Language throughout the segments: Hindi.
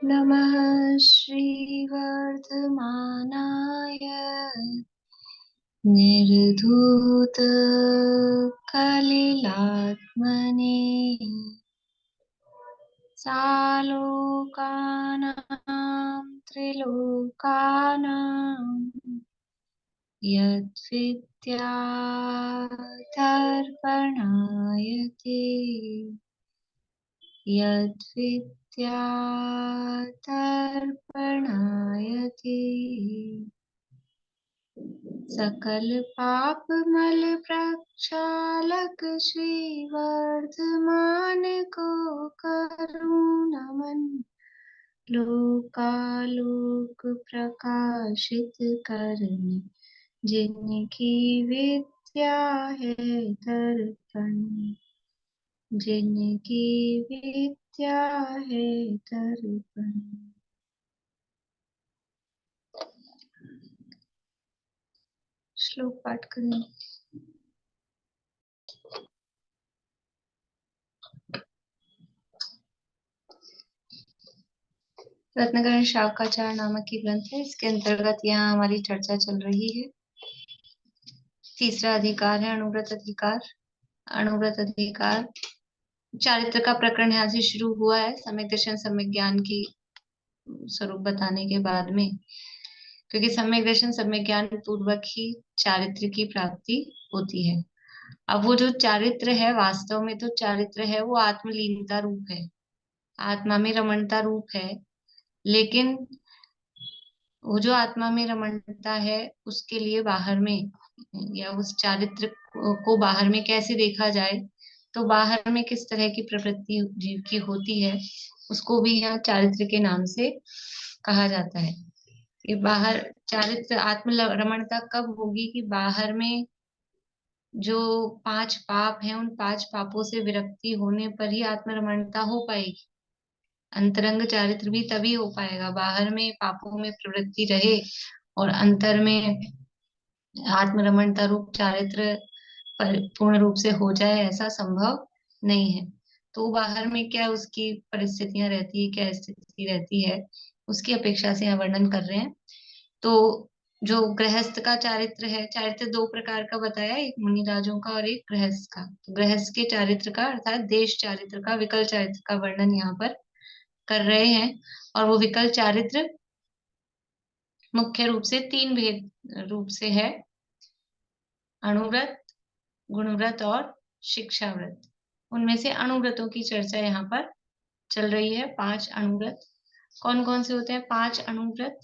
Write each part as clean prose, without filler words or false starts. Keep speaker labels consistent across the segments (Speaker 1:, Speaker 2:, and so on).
Speaker 1: नमः श्रीवर्धमानाय निर्धूतकलिलात्मने सालोकानां त्रिलोकानां यद्विद्यातर्पणायते यद्विद्यातर्पणायते सकल पाप मल प्रक्षालक श्रीवर्धमान को करूँ नमन लोकालोक प्रकाशित करने जिनकी विद्या है दर्पण जिनकी विद्या है दर्पण। श्लोक पाठ करें। रत्नकरण शावकाचार नामक की ग्रंथ है। इसके अंतर्गत यहाँ हमारी चर्चा चल रही है। तीसरा अधिकार है अनुव्रत अधिकार। अनुव्रत अधिकार चारित्र का प्रकरण यहाँ से शुरू हुआ है, सम्यक दर्शन सम्यक ज्ञान की स्वरूप बताने के बाद में, क्योंकि सम्यक दर्शन सम्यक ज्ञान पूर्वक ही चारित्र की प्राप्ति होती है। अब वो जो चारित्र है, वास्तव में तो चारित्र है वो आत्मलीनता रूप है, आत्मा में रमणता रूप है। लेकिन वो जो आत्मा में रमणता है उसके लिए बाहर में, या उस चारित्र को बाहर में कैसे देखा जाए, तो बाहर में किस तरह की प्रवृत्ति जीव की होती है उसको भी यहाँ चारित्र के नाम से कहा जाता है। कि बाहर चारित्र आत्म रमणता कब होगी कि बाहर में जो 5 पाप हैं उन 5 पापों से विरक्ति होने पर ही आत्मरमणता हो पाएगी। अंतरंग चारित्र भी तभी हो पाएगा, बाहर में पापों में प्रवृत्ति रहे और अंतर में आत्मरमणता रूप चारित्र पूर्ण रूप से हो जाए, ऐसा संभव नहीं है। तो बाहर में क्या उसकी परिस्थितियां रहती है, क्या स्थिति रहती है, उसकी अपेक्षा से यहाँ वर्णन कर रहे हैं। तो जो गृहस्थ का चारित्र है, चारित्र 2 प्रकार का बताया, एक मुनिराजों का और एक गृहस्थ का। तो गृहस्थ के चारित्र का अर्थात देश चारित्र का, विकल चारित्र का वर्णन यहाँ पर कर रहे हैं। और वो विकल चारित्र मुख्य रूप से 3 भेद रूप से है, अणुव्रत, गुणव्रत और शिक्षाव्रत। उनमें से अणुव्रतों की चर्चा यहाँ पर चल रही है। 5 अणुव्रत कौन कौन से होते हैं? 5 अणुव्रत,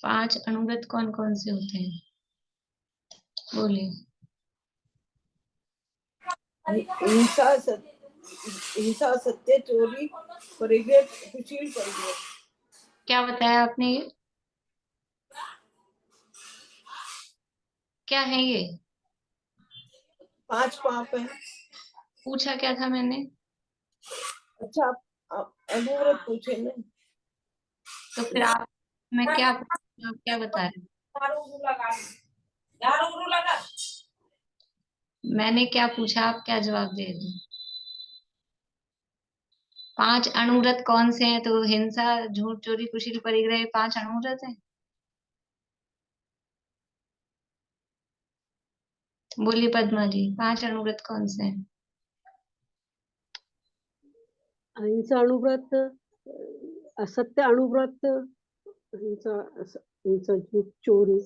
Speaker 1: 5 अणुव्रत कौन कौन से होते हैं? बोलिए।
Speaker 2: हिंसा, सत्य, चोरी, परिग्रह, कुशील परिग्रह।
Speaker 1: क्या बताया आपने? ये क्या है? ये
Speaker 2: 5 पाप है।
Speaker 1: पूछा क्या था मैंने?
Speaker 2: अच्छा, आप अनुव्रत पूछे ना,
Speaker 1: तो फिर आप, मैं क्या आप क्या बता रहे? मैंने क्या पूछा, आप क्या जवाब दे रहे? 5 अणुव्रत कौन से हैं? तो हिंसा, झूठ, चोरी, कुशील, परिग्रह 5 अणुव्रत हैं। बोलिए पद्मा जी, 5 अणुव्रत कौन से हैं?
Speaker 3: अहिंसा अणुव्रत, असत्य अणुव्रत, हिंसा, हिंसा, चोरी,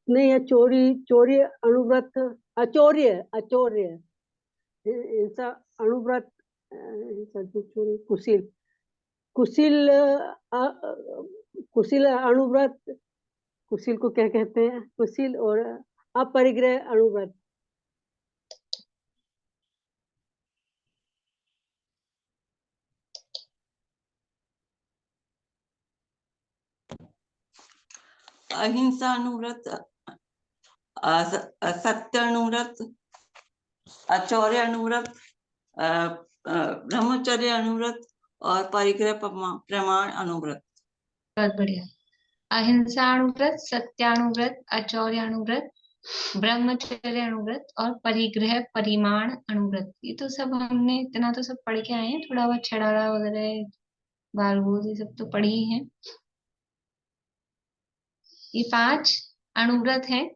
Speaker 3: नहीं है, चोरी अणुव्रत, अचौर्य हिंसा अणुव्रत, हिंसा, चोरी, कुशील कुशील अणुव्रत, कुशील को क्या कहते हैं? कुशील और अपरिग्रह अणुव्रत।
Speaker 4: अहिंसा अनुव्रत, सत्य अनुव्रत, अचौर्य अनुव्रत, ब्रह्मचर्य अनुव्रत और परिग्रह प्रमाण अनुव्रत।
Speaker 1: बहुत बढ़िया। अहिंसा अणुव्रत, सत्यानुव्रत, अचौर्यानुव्रत, ब्रह्मचर्य अणुव्रत और परिग्रह परिमाण अणुव्रत, ये तो सब हमने इतना तो सब पढ़ के आए हैं, थोड़ा बहुत छड़ाड़ा वगैरह बारहूद ये सब तो पढ़ी ही है। ये 5 अणुव्रत हैं,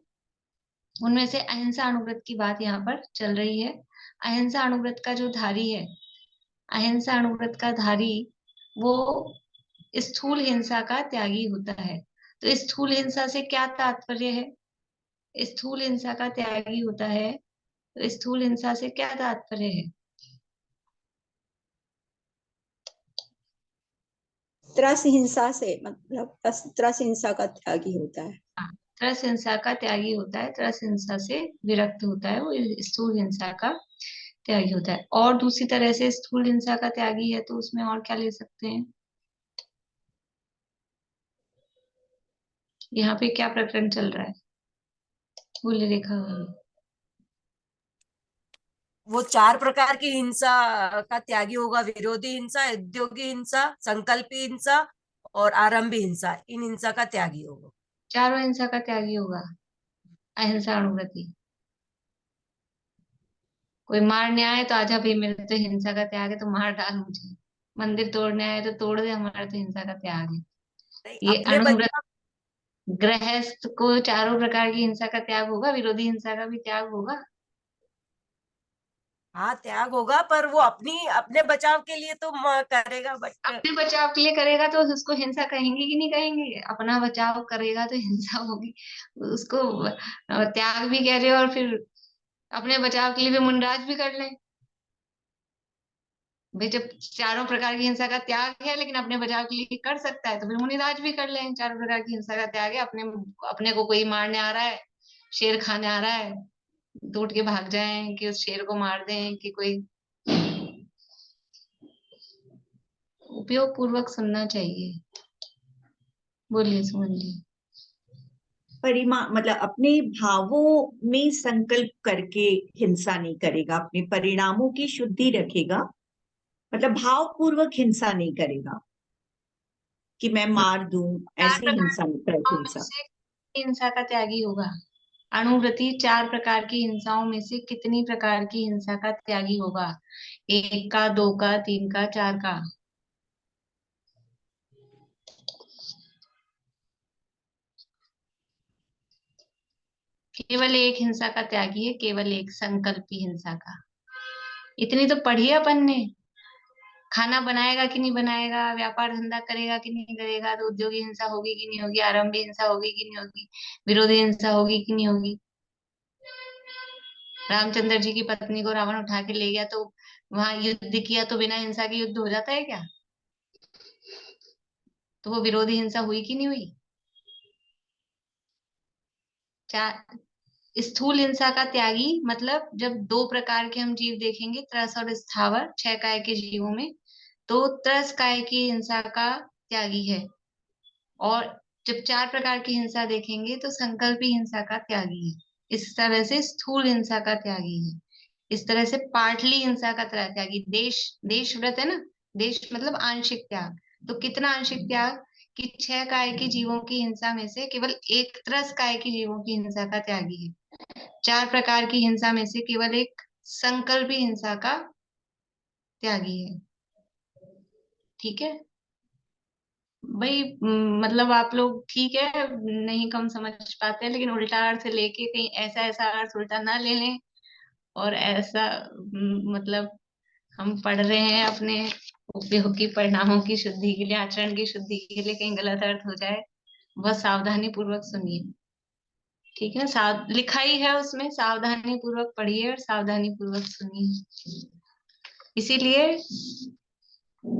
Speaker 1: उनमें से अहिंसा अणुव्रत की बात यहाँ पर चल रही है। अहिंसा अणुव्रत का जो धारी है, अहिंसा अणुव्रत का धारी वो स्थूल हिंसा का त्यागी होता है। तो स्थूल हिंसा से क्या तात्पर्य है? स्थूल हिंसा का त्यागी होता है, तो स्थूल हिंसा से क्या तात्पर्य है?
Speaker 5: त्रस हिंसा से, मतलब त्रस हिंसा का त्यागी होता है।
Speaker 1: हाँ, त्रस हिंसा का त्यागी होता है, त्रस हिंसा से विरक्त होता है, वो स्थूल हिंसा का त्यागी होता है। और दूसरी तरह से स्थूल हिंसा का त्यागी है तो उसमें और क्या ले सकते हैं? यहाँ पे क्या प्रकरण चल रहा है? बोले रेखा भाभी।
Speaker 6: वो 4 प्रकार की हिंसा का त्यागी होगा, विरोधी हिंसा, उद्योगी हिंसा, संकल्पी हिंसा और आरंभी हिंसा। इन हिंसा का त्यागी होगा।
Speaker 1: चारों हिंसा का त्यागी होगा अहिंसा अणुव्रति। कोई मारने आए तो आजा भाई, मेरे तो हिंसा का त्याग है, तो मार डाल मुझे। मंदिर तोड़ने आए तो तोड़ दे, हमारा तो हिंसा का त्याग है।
Speaker 6: नहीं,
Speaker 1: ये
Speaker 6: अपने
Speaker 1: अणुव्रत
Speaker 6: बच्चा,
Speaker 1: गृहस्थ को चारों प्रकार की हिंसा का त्याग होगा, विरोधी हिंसा का भी त्याग होगा।
Speaker 6: हाँ त्याग होगा, पर वो अपने बचाव के लिए तो करेगा, बट
Speaker 1: अपने बचाव के लिए करेगा तो उसको हिंसा कहेंगे कि नहीं कहेंगे? अपना बचाव करेगा तो हिंसा होगी उसको। त्याग भी कह रहे हो और फिर अपने बचाव के लिए भी मुंडराज भी कर लें। भाई जब चारों प्रकार की हिंसा का त्याग है लेकिन अपने बचाव के लिए कर सकता है, तो फिर मुनिराज भी कर लें। चारों प्रकार की हिंसा का त्याग है, अपने अपने को कोई मारने आ रहा है, शेर खाने आ रहा है, तो उठ के भाग जाएं कि उस शेर को मार दें, कि कोई। उपयोग पूर्वक सुनना चाहिए। बोलिए सुमन जी।
Speaker 7: मतलब अपने भावों में संकल्प करके हिंसा नहीं करेगा, अपने परिणामों की शुद्धि रखेगा, मतलब भाव पूर्वक हिंसा नहीं करेगा कि मैं मार दूं,
Speaker 1: चार
Speaker 7: ऐसी
Speaker 1: प्रकार
Speaker 7: हिंसा नहीं
Speaker 1: की
Speaker 7: करेगी
Speaker 1: हिंसाओं में
Speaker 7: हिंसा।
Speaker 1: से हिंसा का त्यागी होगा। अणुव्रति 4 प्रकार की हिंसाओं में से कितनी प्रकार की हिंसा का त्यागी होगा? 1 का, 2 का, 3 का, 4 का? केवल एक हिंसा का त्यागी है, केवल एक, संकल्पी हिंसा का। इतनी तो पढ़ी है अपन ने। खाना बनाएगा कि नहीं बनाएगा, व्यापार धंधा करेगा कि नहीं करेगा, तो उद्योगी हिंसा होगी कि नहीं होगी, आरंभी हिंसा होगी कि नहीं होगी, विरोधी हिंसा होगी कि नहीं होगी। रामचंद्र जी की पत्नी को रावण उठा के ले गया, तो वहां युद्ध किया तो बिना हिंसा के युद्ध हो जाता है क्या? तो वो विरोधी हिंसा हुई कि नहीं हुई? चार स्थूल हिंसा का त्यागी मतलब जब 2 प्रकार के हम जीव देखेंगे, त्रस और स्थावर, 6 काय के जीवों में, तो त्रस काय की हिंसा का त्यागी है। और जब 4 प्रकार की हिंसा देखेंगे तो संकल्पी हिंसा का त्यागी है। इस तरह से स्थूल हिंसा का त्यागी है। इस तरह से पाटली हिंसा का त्यागी, देश देश व्रत है ना, देश मतलब आंशिक त्याग। तो कितना आंशिक त्याग? कि 6 काय की जीवों की हिंसा में से केवल एक त्रस काय की जीवों की हिंसा का त्यागी है। 4 प्रकार की हिंसा में से केवल एक संकल्पी हिंसा का त्यागी है। ठीक है भाई। मतलब आप लोग ठीक है, नहीं कम समझ पाते हैं, लेकिन उल्टा अर्थ लेके कहीं ऐसा ऐसा अर्थ उल्टा ना ले लें। और ऐसा मतलब हम पढ़ रहे हैं अपने उपयोगी परिणामों की शुद्धि के लिए, आचरण की शुद्धि के लिए, कहीं गलत अर्थ हो जाए। बहुत सावधानी पूर्वक सुनिए, ठीक है? लिखा ही है उसमें, सावधानी पूर्वक पढ़िए और सावधानी पूर्वक सुनिए। इसीलिए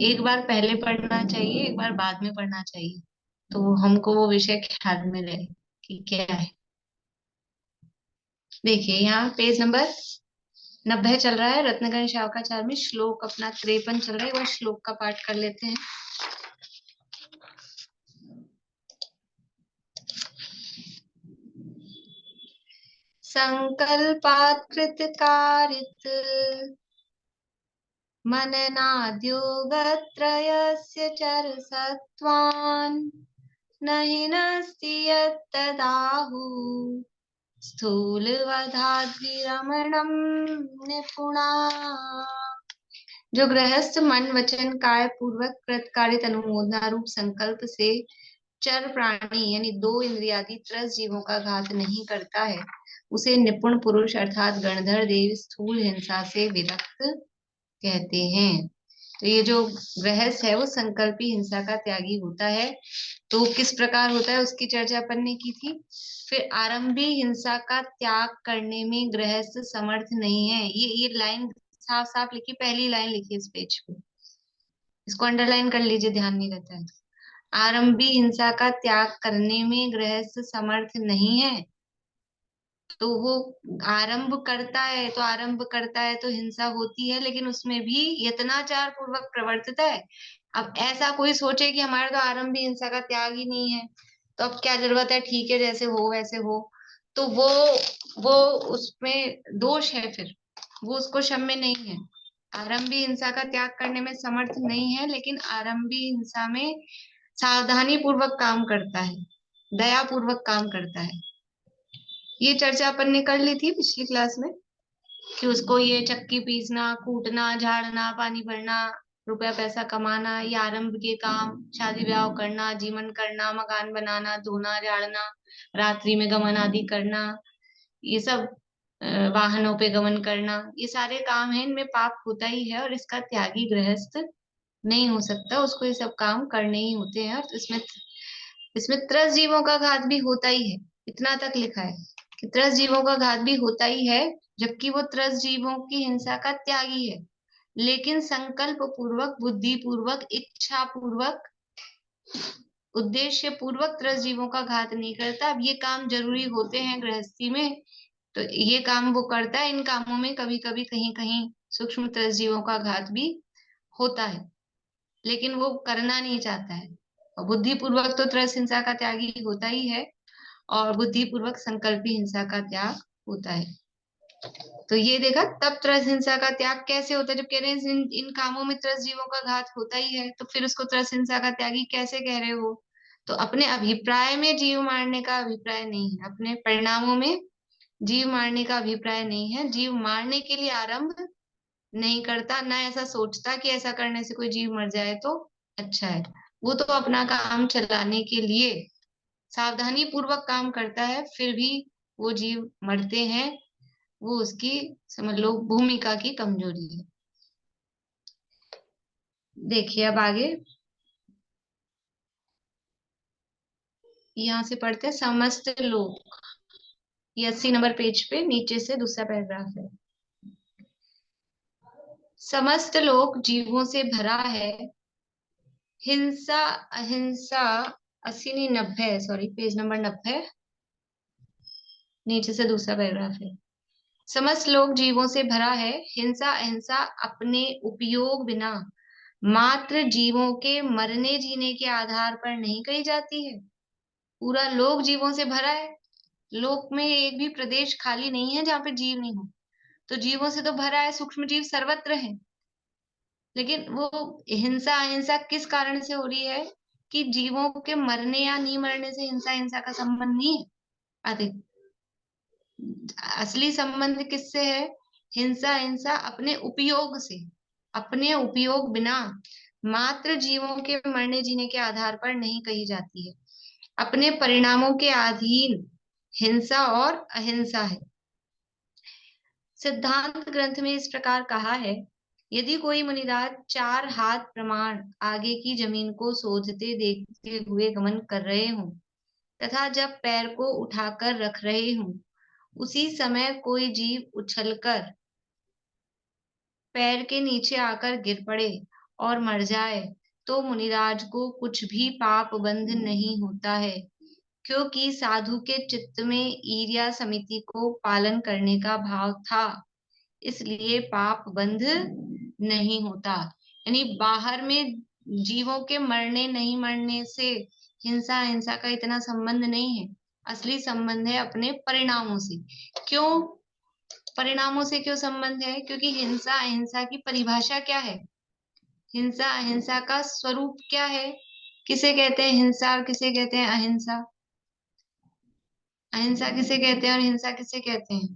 Speaker 1: एक बार पहले पढ़ना चाहिए, एक बार बाद में पढ़ना चाहिए, तो हमको वो विषय ख्याल में रहे कि क्या है। देखिए यहाँ पेज नंबर 90 चल रहा है, रत्नगण शावकाचार में श्लोक अपना 53 चल रहा है। एक बार श्लोक का पाठ कर लेते हैं। संकल्पात् कृतकारित मननाद्योगत्रयस्य चरसत्वान् न हि नस्ति यत्तदाहुः स्थूलवधाद्विरमणं निपुणा। जो गृहस्थ मन वचन काय पूर्वक कृतकार्य अनुमोदना रूप संकल्प से चर प्राणी यानी 2 इंद्रियादि त्रस जीवों का घात नहीं करता है, उसे निपुण पुरुष अर्थात गणधर देव स्थूल हिंसा से विरक्त कहते हैं। तो ये जो गृहस्थ है वो संकल्पी हिंसा का त्यागी होता है। तो किस प्रकार होता है उसकी चर्चा अपन ने की थी। फिर आरंभी हिंसा का त्याग करने में गृहस्थ समर्थ नहीं है। ये लाइन साफ साफ लिखी, पहली लाइन लिखी इस पेज पे, इसको अंडरलाइन कर लीजिए, ध्यान नहीं रहता है। आरंभी हिंसा का त्याग करने में गृहस्थ समर्थ नहीं है। तो वो आरंभ करता है तो हिंसा होती है, लेकिन उसमें भी यत्नाचार पूर्वक प्रवर्तित है। अब ऐसा कोई सोचे कि हमारा तो आरंभी हिंसा का त्याग ही नहीं है, तो अब क्या जरूरत है, ठीक है जैसे हो वैसे हो, तो वो उसमें दोष है, फिर वो उसको क्षम्य नहीं है। आरंभी हिंसा का त्याग करने में समर्थ नहीं है, लेकिन आरंभी हिंसा में सावधानी पूर्वक काम करता है, दया पूर्वक काम करता है। ये चर्चा अपन ने कर ली थी पिछली क्लास में कि उसको ये चक्की पीसना, कूटना, झाड़ना, पानी भरना, रुपया पैसा कमाना, ये आरंभ के काम, शादी ब्याह करना, जीवन करना, मकान बनाना, धोना, झाड़ना, रात्रि में गमन आदि करना, ये सब वाहनों पे गमन करना, ये सारे काम हैं, इनमें पाप होता ही है और इसका त्यागी गृहस्थ नहीं हो सकता, उसको ये सब काम करने ही होते हैं। और इसमें त्रस जीवों का घात भी होता ही है, इतना तक लिखा है कि त्रस जीवों का घात भी होता ही है, जबकि वो त्रस जीवों की हिंसा का त्यागी है, लेकिन संकल्प पूर्वक, बुद्धि पूर्वक, इच्छा पूर्वक, उद्देश्य पूर्वक त्रस जीवों का घात नहीं करता। अब ये काम जरूरी होते हैं गृहस्थी में, तो ये काम वो करता है। इन कामों में कभी कभी कहीं कहीं सूक्ष्म त्रस जीवों का घात भी होता है, लेकिन वो करना नहीं चाहता है। और बुद्धि पूर्वक तो त्रस हिंसा का त्यागी होता ही है, और बुद्धि पूर्वक संकल्पी हिंसा का त्याग होता है। तो ये देखा, तब त्रस हिंसा का त्याग कैसे होता है, जब कह रहे हैं इन कामों में त्रस जीवों का घात होता ही है, तो फिर उसको त्रस हिंसा का त्यागी कैसे कह रहे हो। तो अपने अभिप्राय में जीव मारने का अभिप्राय नहीं है, अपने परिणामों में जीव मारने का अभिप्राय नहीं है। जीव मारने के लिए आरंभ नहीं करता, ना ऐसा सोचता कि ऐसा करने से कोई जीव मर जाए तो अच्छा है। वो तो अपना काम चलाने के लिए सावधानी पूर्वक काम करता है, फिर भी वो जीव मरते हैं, वो उसकी समझ लो भूमिका की कमजोरी है। देखिए अब आगे यहाँ से पढ़ते हैं, समस्त लोग, ये 80 नंबर पेज पे नीचे से दूसरा पैराग्राफ है। समस्त लोक जीवों से भरा है, हिंसा अहिंसा, 80 नहीं 90 है, सॉरी पेज नंबर 90, नीचे से दूसरा पैराग्राफ है। समस्त लोक जीवों से भरा है, हिंसा अहिंसा अपने उपयोग बिना मात्र जीवों के मरने जीने के आधार पर नहीं कही जाती है। पूरा लोक जीवों से भरा है, लोक में एक भी प्रदेश खाली नहीं है जहाँ पे जीव नहीं हो, तो जीवों से तो भरा है, सूक्ष्म जीव सर्वत्र है। लेकिन वो हिंसा अहिंसा किस कारण से हो रही है कि जीवों के मरने या नहीं मरने से हिंसा हिंसा का संबंध नहीं है। अधिक असली संबंध किससे है, हिंसा हिंसा अपने उपयोग से, अपने उपयोग बिना मात्र जीवों के मरने जीने के आधार पर नहीं कही जाती है। अपने परिणामों के अधीन हिंसा और अहिंसा है। सिद्धांत ग्रंथ में इस प्रकार कहा है, यदि कोई मुनिराज 4 हाथ प्रमाण आगे की जमीन को सोधते देखते हुए गमन कर रहे हों तथा जब पैर को उठाकर रख रहे हों, उसी समय कोई जीव उछलकर पैर के नीचे आकर गिर पड़े और मर जाए, तो मुनिराज को कुछ भी पाप बंध नहीं होता है, क्योंकि साधु के चित्त में ईर्ष्या समिति को पालन करने का भाव था, इसलिए पाप बंध नहीं होता। यानी बाहर में जीवों के मरने नहीं मरने से हिंसा हिंसा का इतना संबंध नहीं है, असली संबंध है अपने परिणामों से। क्यों परिणामों से क्यों संबंध है, क्योंकि हिंसा अहिंसा की परिभाषा क्या है, हिंसा अहिंसा का स्वरूप क्या है, किसे कहते हैं हिंसा और किसे कहते हैं अहिंसा। अहिंसा किसे कहते हैं और हिंसा किसे कहते हैं?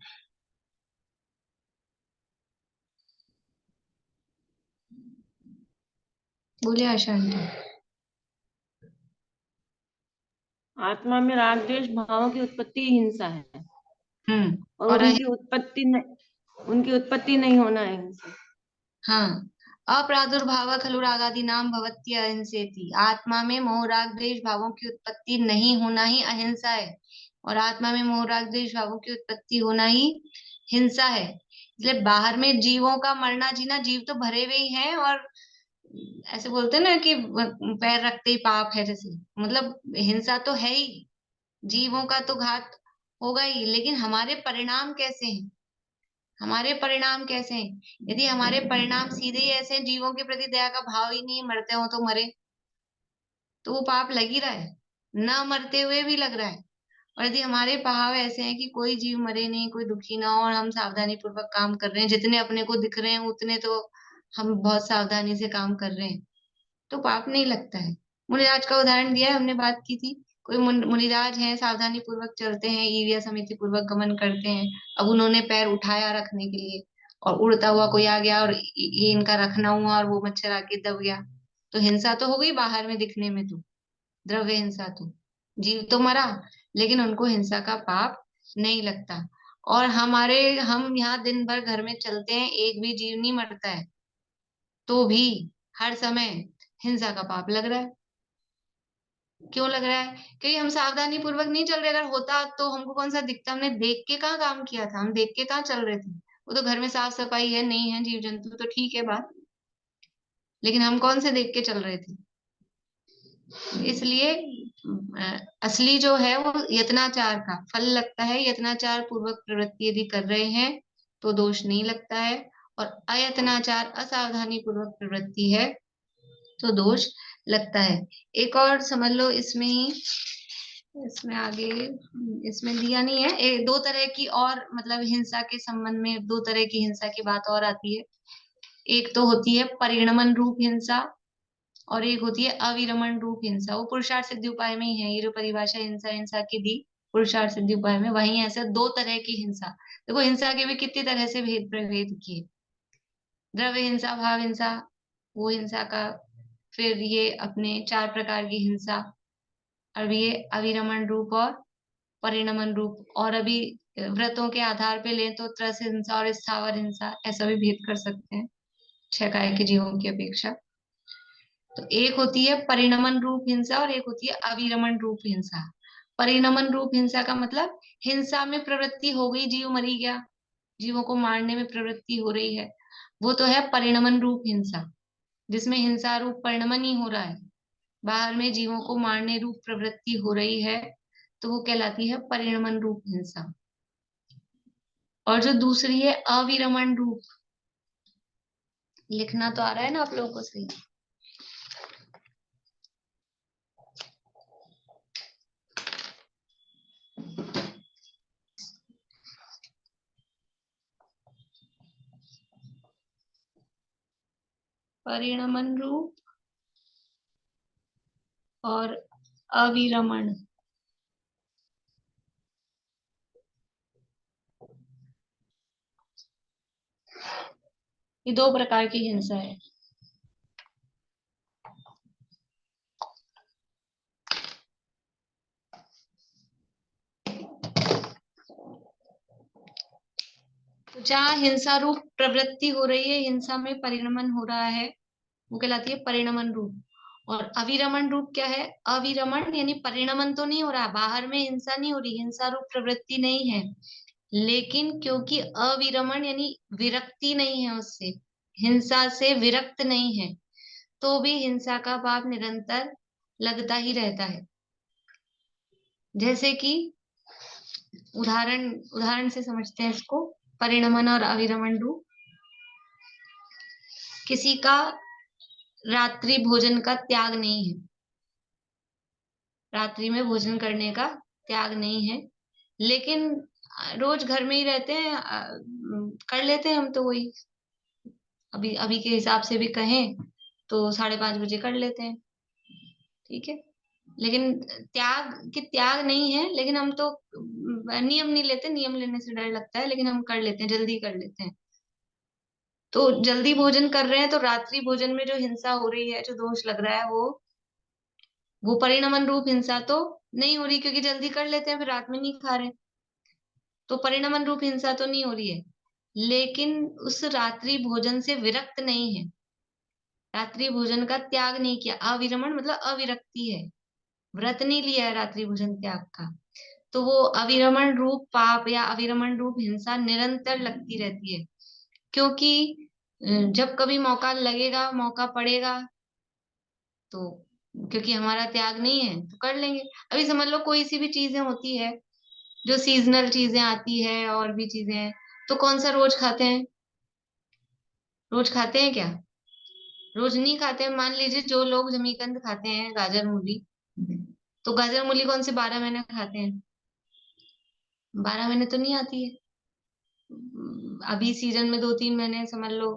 Speaker 1: बोलिए आशा आंटी।
Speaker 8: आत्मा में राग द्वेष भावों की उत्पत्ति ही हिंसा है, और
Speaker 1: और
Speaker 8: उनकी उत्पत्ति नहीं होना है हिंसा।
Speaker 1: हाँ, अप्रादुर्भाव खलु रागादि नाम भवत्ति अहिंसेति। आत्मा में मोह राग द्वेष भावों की उत्पत्ति नहीं होना ही अहिंसा है, और आत्मा में मोह राग द्वेष भावों की उत्पत्ति होना ही हिंसा है। इसलिए बाहर में जीवों का मरना जीना, जीव तो भरे हुए ही हैं, और ऐसे बोलते हैं ना कि पैर रखते ही पाप है, जैसे मतलब हिंसा तो है ही, जीवों का तो घात होगा ही। लेकिन हमारे परिणाम कैसे हैं? हमारे परिणाम कैसे हैं? यदि हमारे परिणाम सीधे ही ऐसे हैं, जीवों के प्रति दया का भाव ही नहीं, मरते हो तो मरे, तो वो पाप लग ही रहा है, ना मरते हुए भी लग रहा है। और यदि हमारे भाव ऐसे हैं कि कोई जीव मरे नहीं, कोई दुखी ना हो, और हम सावधानी पूर्वक काम कर रहे हैं, जितने अपने को दिख रहे हैं उतने तो हम बहुत सावधानी से काम कर रहे हैं, तो पाप नहीं लगता है। मुनिराज का उदाहरण दिया है, हमने बात की थी। कोई मुनिराज हैं, सावधानी पूर्वक चलते हैं, ईर्ष्या समिति पूर्वक गमन करते हैं। अब उन्होंने पैर उठाया रखने के लिए, और उड़ता हुआ कोई आ गया और ये इनका रखना हुआ, और वो मच्छर आके दब गया, तो हिंसा तो हो गई बाहर में दिखने में, तो द्रव्य हिंसा, तो जीव तो मरा, लेकिन उनको हिंसा का पाप नहीं लगता। और हम यहाँ दिन भर घर में चलते हैं, एक भी जीव नहीं मरता है, तो भी हर समय हिंसा का पाप लग रहा है। क्यों लग रहा है? क्योंकि हम सावधानी पूर्वक नहीं चल रहे। अगर होता तो हमको कौन सा दिखता? हमने देख के कहाँ काम किया था, हम देख के कहाँ चल रहे थे। वो तो घर में साफ सफाई है, नहीं है जीव जंतु तो ठीक है बात, लेकिन हम कौन से देख के चल रहे थे? इसलिए असली जो है वो यत्नाचार का फल लगता है। यत्नाचार पूर्वक प्रवृत्ति यदि कर रहे हैं तो दोष नहीं लगता है, और अयत्नाचार असावधानी पूर्वक प्रवृत्ति है तो दोष लगता है। एक और समझ लो इसमें ही, इसमें आगे इसमें दिया नहीं है, दो तरह की और, मतलब हिंसा के संबंध में दो तरह की हिंसा की बात और आती है। एक तो होती है परिणमन रूप हिंसा, और एक होती है अविरमण रूप हिंसा। वो पुरुषार्थ सिद्धि उपाय में ही है, ये जो परिभाषा हिंसा की दी पुरुषार्थ सिद्धि उपाय में, वही ऐसे दो तरह की हिंसा। देखो हिंसा के भी कितनी तरह से भेद प्रभेद किए। द्रव्य हिंसा, भाव हिंसा, वो हिंसा का, फिर ये अपने चार प्रकार की हिंसा, अभी ये अविरमण रूप और परिणमन रूप, और अभी व्रतों के आधार पे लें तो त्रस हिंसा और स्थावर हिंसा, ऐसा भी भेद कर सकते हैं 6 काय के जीवों की अपेक्षा। तो एक होती है परिणमन रूप हिंसा और एक होती है अविरमण रूप हिंसा। परिणमन रूप हिंसा का मतलब हिंसा में प्रवृत्ति हो गई, जीव मरी गया, जीवों को मारने में प्रवृत्ति हो रही है, वो तो है परिणमन रूप हिंसा, जिसमें हिंसा रूप परिणमन ही हो रहा है, बाहर में जीवों को मारने रूप प्रवृत्ति हो रही है, तो वो कहलाती है परिणमन रूप हिंसा। और जो दूसरी है अविरमण रूप, लिखना तो आ रहा है ना आप लोगों को सही? परिणमन रूप और अविरमण, ये दो प्रकार की हिंसा है। तो जहाँ हिंसा रूप प्रवृत्ति हो रही है, हिंसा में परिणमन हो रहा है, वो कहलाती है परिणमन रूप। और अविरमण रूप क्या है? अविरमण यानी परिणमन तो नहीं हो रहा, बाहर में हिंसा नहीं हो रही, हिंसा रूप प्रवृत्ति नहीं है, लेकिन क्योंकि अविरमण यानी विरक्ति नहीं है, उससे हिंसा से विरक्त नहीं है, तो भी हिंसा का पाप निरंतर लगता ही रहता है। जैसे कि उदाहरण से समझते हैं इसको, परिणमन और अविरमण रूप। किसी का रात्रि भोजन का त्याग नहीं है, रात्रि में भोजन करने का त्याग नहीं है, लेकिन रोज घर में ही रहते हैं, कर लेते हैं हम तो वही, अभी अभी के हिसाब से भी कहें तो 5:30 बजे कर लेते हैं, ठीक है। लेकिन त्याग नहीं है, लेकिन हम तो नियम नहीं लेते, नियम लेने से डर लगता है, लेकिन हम कर लेते हैं, जल्दी कर लेते हैं। तो जल्दी भोजन कर रहे हैं तो रात्रि भोजन में जो हिंसा हो रही है, जो दोष लग रहा है, वो परिणमन रूप हिंसा तो नहीं हो रही, क्योंकि जल्दी कर लेते हैं फिर रात में नहीं खा रहे, तो परिणमन रूप हिंसा तो नहीं हो रही है। लेकिन उस रात्रि भोजन से विरक्त नहीं है, रात्रि भोजन का त्याग नहीं किया। अविरमण मतलब अविरक्ति है, व्रत नहीं लिया है रात्रि भोजन त्याग का, तो वो अविरमण रूप पाप या अविरमण रूप हिंसा निरंतर लगती रहती है। क्योंकि जब कभी मौका लगेगा, मौका पड़ेगा, तो क्योंकि हमारा त्याग नहीं है तो कर लेंगे। अभी समझ लो कोई सी भी चीजें होती है, जो सीजनल चीजें आती है और भी चीजें हैं, तो कौन सा रोज खाते हैं? रोज खाते हैं क्या? रोज नहीं खाते हैं। मान लीजिए जो लोग जमीकंद खाते हैं, गाजर मूली, तो गाजर मूली कौन से 12 महीने खाते हैं? 12 महीने तो नहीं आती है। अभी सीजन में 2-3 महीने समझ लो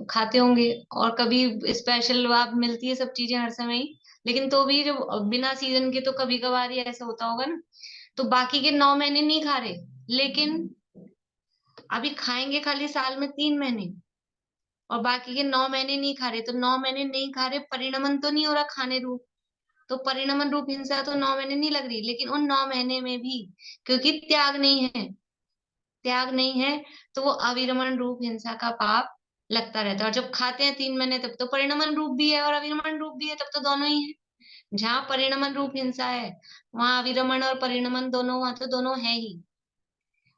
Speaker 1: खाते होंगे, और कभी स्पेशल आप मिलती है सब चीजें हर समय ही, लेकिन तो भी जो बिना सीजन के तो कभी कभार ही ऐसा होता होगा ना। तो बाकी के 9 महीने नहीं खा रहे, लेकिन अभी खाएंगे खाली साल में 3 महीने, और बाकी के 9 महीने नहीं खा रहे, तो 9 महीने नहीं खा रहे, परिणमन तो नहीं हो रहा खाने रूप, तो परिणमन रूप हिंसा तो 9 महीने नहीं लग रही। लेकिन उन 9 महीने में भी क्योंकि त्याग नहीं है, त्याग नहीं है, तो वो अविरमण रूप हिंसा का पाप लगता रहता है। और जब खाते हैं 3 महीने, तब तो परिणमन रूप भी है और अविरमण रूप भी है, तब तो दोनों ही है। जहाँ परिणमन रूप हिंसा है वहां अविरमण और परिणमन दोनों, वहां तो दोनों है ही।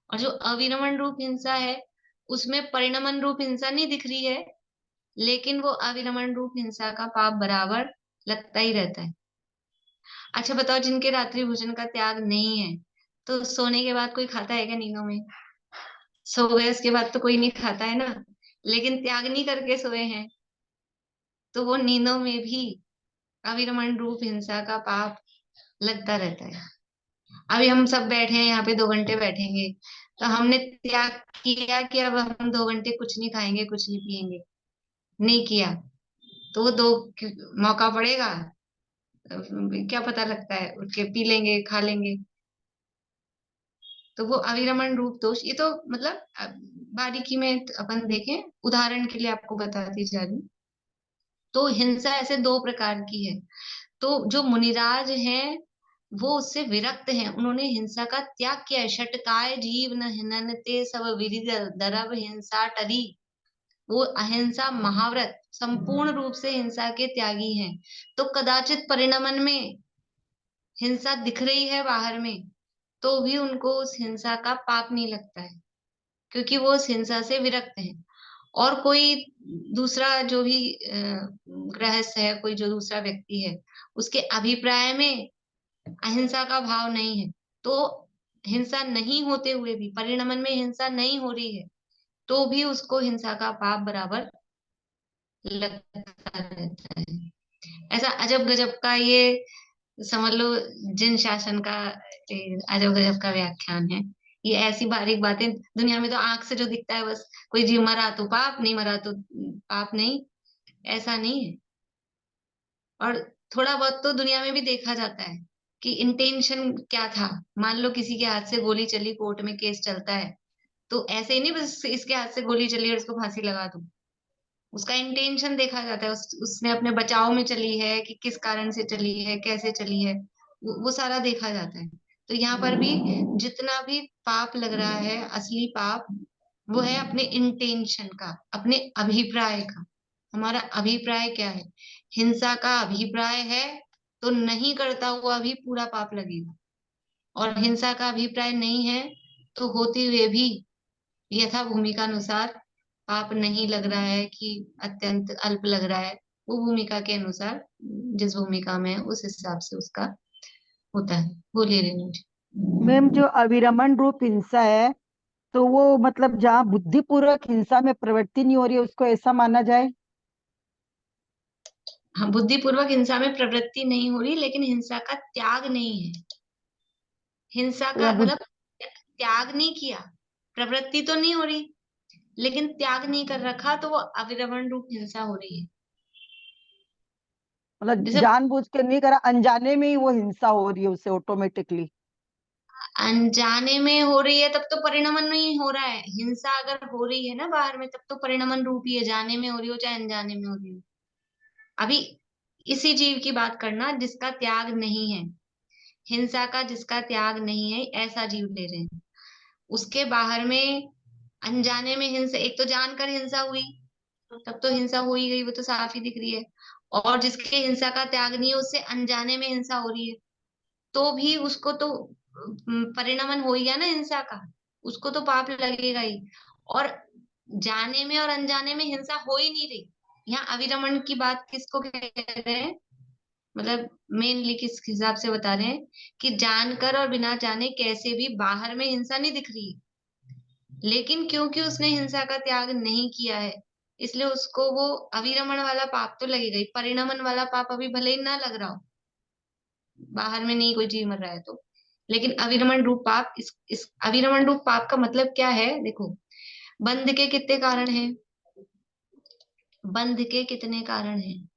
Speaker 1: और जो अविरमण रूप हिंसा है उसमें परिणमन रूप हिंसा नहीं दिख रही है, लेकिन वो अविरमण रूप हिंसा का पाप बराबर लगता ही रहता है। अच्छा बताओ, जिनके रात्रि भोजन का त्याग नहीं है, तो सोने के बाद कोई खाता है क्या नींदों में? सो गए उसके बाद तो कोई नहीं खाता है ना, लेकिन त्याग नहीं करके सोए हैं, तो वो नींदों में भी अविरमण रूप हिंसा का पाप लगता रहता है। अभी हम सब बैठे हैं यहाँ पे, 2 घंटे बैठेंगे, तो हमने त्याग किया कि अब हम 2 घंटे कुछ नहीं खाएंगे, कुछ नहीं पिएंगे, नहीं किया, तो वो मौका पड़ेगा, क्या पता लगता है, उठ के पी लेंगे, खा लेंगे। तो वो अविरमण रूप दोष, ये तो मतलब बारीकी में अपन देखें, उदाहरण के लिए आपको बताती जा रही हूँ। तो हिंसा ऐसे 2 प्रकार की है। तो जो मुनिराज हैं वो उससे विरक्त हैं, उन्होंने हिंसा का त्याग किया है। षटकाय जीव न हिननते सब विधि दरब हिंसा टरी, वो अहिंसा महाव्रत संपूर्ण रूप से हिंसा के त्यागी हैं। तो कदाचित परिणमन में हिंसा दिख रही है बाहर में, तो भी उनको उस हिंसा का पाप नहीं लगता है, क्योंकि वो उस हिंसा से विरक्त है। और कोई दूसरा जो भी गृहस्थ है, कोई जो दूसरा व्यक्ति है, उसके अभिप्राय में अहिंसा का भाव नहीं है, तो हिंसा नहीं होते हुए भी, परिणमन में हिंसा नहीं हो रही है, तो भी उसको हिंसा का पाप बराबर लगता रहता है। ऐसा अजब गजब का ये समझ लो जिन शासन का अजब गजब का व्याख्यान है। ये ऐसी बारीक बातें दुनिया में तो आंख से जो दिखता है बस, कोई जीव मरा तो पाप, नहीं मरा तो पाप नहीं, ऐसा नहीं है। और थोड़ा बहुत तो दुनिया में भी देखा जाता है कि इंटेंशन क्या था। मान लो किसी के हाथ से गोली चली, कोर्ट में केस चलता है, तो ऐसे ही नहीं बस इसके हाथ से गोली चली और इसको फांसी लगा दो, उसका इंटेंशन देखा जाता है, उसने अपने बचाव में चली है कि किस कारण से चली है, कैसे चली है, वो सारा देखा जाता है। तो यहाँ पर भी जितना भी पाप लग रहा है, असली पाप वो है अपने इंटेंशन का, अपने अभिप्राय का। हमारा अभिप्राय क्या है? हिंसा का अभिप्राय है तो नहीं करता हुआ भी पूरा पाप लगेगा, और हिंसा का अभिप्राय नहीं है तो होते हुए भी यथा भूमिका अनुसार पाप नहीं लग रहा है कि अत्यंत अल्प लग रहा है, वो भूमिका के अनुसार जिस भूमिका में है उस हिसाब से उसका होता है। बोलिए रेणु जी।
Speaker 9: मैम, जो अविरमण रूप हिंसा है, तो वो मतलब जहाँ बुद्धिपूर्वक हिंसा में प्रवृत्ति नहीं हो रही है, उसको ऐसा माना जाए?
Speaker 1: हाँ, बुद्धिपूर्वक हिंसा में प्रवृत्ति नहीं हो रही, लेकिन हिंसा का त्याग नहीं है। हिंसा का
Speaker 9: या
Speaker 1: मतलब त्याग नहीं किया, प्रवृत्ति तो नहीं हो रही, लेकिन त्याग नहीं कर रखा, तो वो अविरमण रूप हिंसा हो रही है।
Speaker 9: मतलब
Speaker 1: जैसे
Speaker 9: जानबूझ के नहीं करा, अनजाने में ही वो हिंसा हो रही है उससे ऑटोमेटिकली।
Speaker 1: अनजाने में हो रही है तब तो परिणमन नहीं हो रहा है। हिंसा अगर हो रही है ना बाहर में, तब तो परिणमन रूप ही है, जाने में हो रही हो चाहे अनजाने में हो रही हो। अभी इसी जीव की बात करना जिसका त्याग नहीं है, हिंसा का जिसका त्याग नहीं है, ऐसा जीव ले रहे हैं। उसके बाहर में अनजाने में हिंसा, एक तो जानकर हिंसा हुई, तब तो हिंसा हो ही गई, वो तो साफ ही दिख रही है। और जिसके हिंसा का त्याग नहीं है, उससे अनजाने में हिंसा हो रही है, तो भी उसको तो परिणमन हो ही गया ना हिंसा का, उसको तो पाप लगेगा ही। और जाने में और अनजाने में हिंसा हो ही नहीं रही। यहाँ अविरमण की बात किसको कह रहे हैं, मतलब मेनली किस हिसाब से बता रहे हैं कि जानकर और बिना जाने कैसे भी बाहर में हिंसा नहीं दिख रही, लेकिन क्योंकि उसने हिंसा का त्याग नहीं किया है, इसलिए उसको वो अविरमण वाला पाप तो लगेगा ही। परिणमन वाला पाप अभी भले ही ना लग रहा हो, बाहर में नहीं कोई जीव मर रहा है तो, लेकिन अविरमण रूप पाप, इस अविरमण रूप पाप का मतलब क्या है, देखो बंध के कितने कारण हैं, बंध के कितने कारण हैं।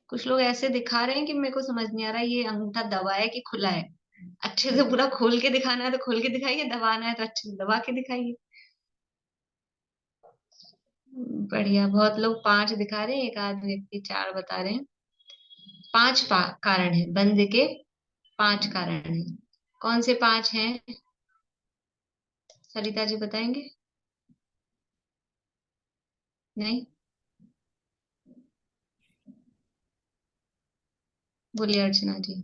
Speaker 1: कुछ लोग ऐसे दिखा रहे हैं कि मेरे को समझ नहीं आ रहा ये अंगूठा दबा है कि खुला है। अच्छे से पूरा खोल के दिखाना है तो खोल के दिखाइए, दबाना है तो अच्छे से दबा के दिखाइए। बढ़िया, बहुत लोग 5 दिखा रहे हैं, एक आध व्यक्ति 4 बता रहे हैं। 5 कारण है, बंध के 5 कारण है। कौन से 5 हैं, सरिता जी बताएंगे? नहीं, बोलिए अर्चना जी।